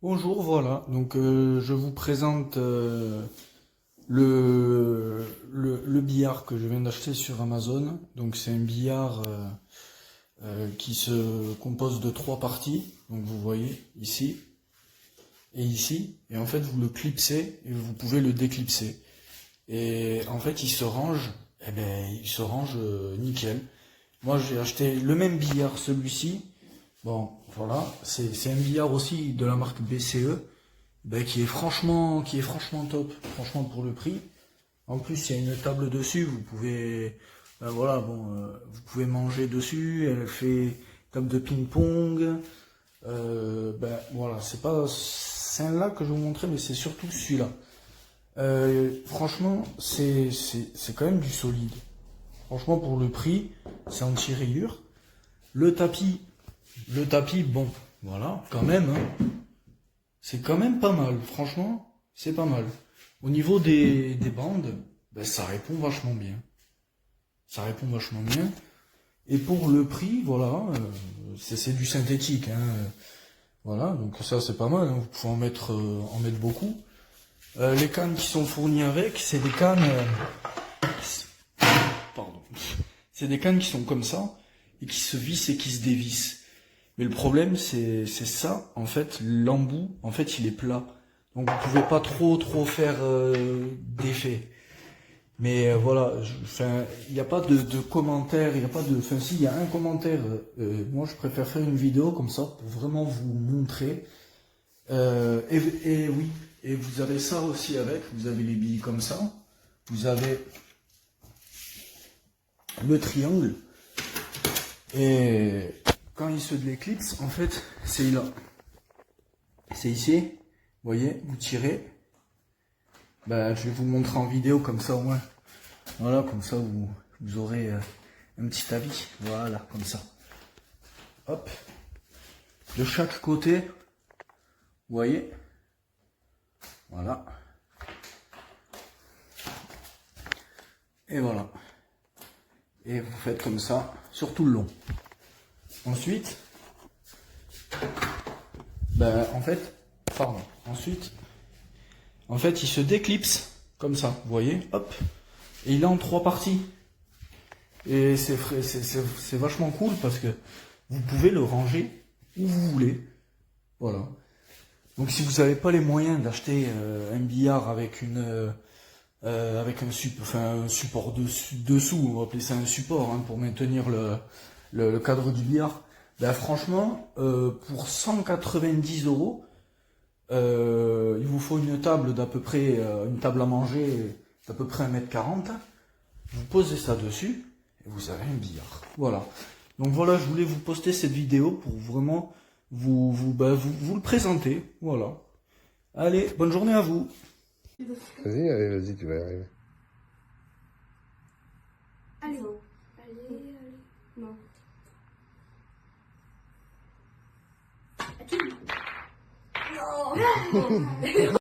Bonjour, voilà, donc je vous présente le billard que je viens d'acheter sur Amazon. Donc c'est un billard qui se compose de trois parties, donc vous voyez ici et ici, et en fait vous le clipsez et vous pouvez le déclipser. Et en fait il se range, il se range nickel. Moi j'ai acheté le même billard, celui-ci. Bon, voilà, c'est un billard aussi de la marque BCE, qui est franchement top, franchement pour le prix. En plus, il y a une table dessus, vous pouvez, voilà, bon, vous pouvez manger dessus. Elle fait table de ping-pong. Voilà, c'est pas celle-là que je vais vous montrer, mais c'est surtout celui-là. Franchement, c'est quand même du solide. Franchement, pour le prix, c'est anti-rayures. Le tapis, bon, voilà, quand même, hein. C'est quand même pas mal, franchement, c'est pas mal. Au niveau des bandes, ça répond vachement bien. Ça répond vachement bien. Et pour le prix, voilà, c'est du synthétique, hein. Voilà, donc ça c'est pas mal, hein. Vous pouvez en mettre beaucoup. Les cannes qui sont fournies avec, c'est des cannes, pardon, c'est des cannes qui sont comme ça et qui se vissent et qui se dévissent. Mais le problème, c'est ça, en fait, l'embout, en fait, il est plat. Donc vous pouvez pas trop faire d'effet. Mais voilà, il n'y a pas de commentaire, il n'y a pas de... Enfin si, il y a un commentaire. Moi, je préfère faire une vidéo comme ça pour vraiment vous montrer. Et oui, et vous avez ça aussi avec, vous avez les billes comme ça. Vous avez le triangle. Et quand il se déclipse, en fait, c'est là. C'est ici. Vous voyez, vous tirez. Je vais vous montrer en vidéo comme ça au moins. Voilà, comme ça vous aurez un petit avis. Voilà, comme ça. Hop. De chaque côté, vous voyez. Voilà. Et voilà. Et vous faites comme ça sur tout le long. Ensuite, ensuite, il se déclipse comme ça, vous voyez, hop, et il est en trois parties. Et c'est vachement cool parce que vous pouvez le ranger où vous voulez. Voilà. Donc si vous n'avez pas les moyens d'acheter un billard avec avec un support dessous, on va appeler ça un support, hein, pour maintenir le cadre du billard, franchement, pour 190 €, il vous faut une table d'à peu près, une table à manger d'à peu près 1,40 m. Vous posez ça dessus et vous avez un billard. Voilà. Donc voilà, je voulais vous poster cette vidéo pour vraiment vous le présenter. Voilà. Allez, bonne journée à vous. Vas-y, allez, vas-y, tu vas y arriver. Allez, allez, non. Non.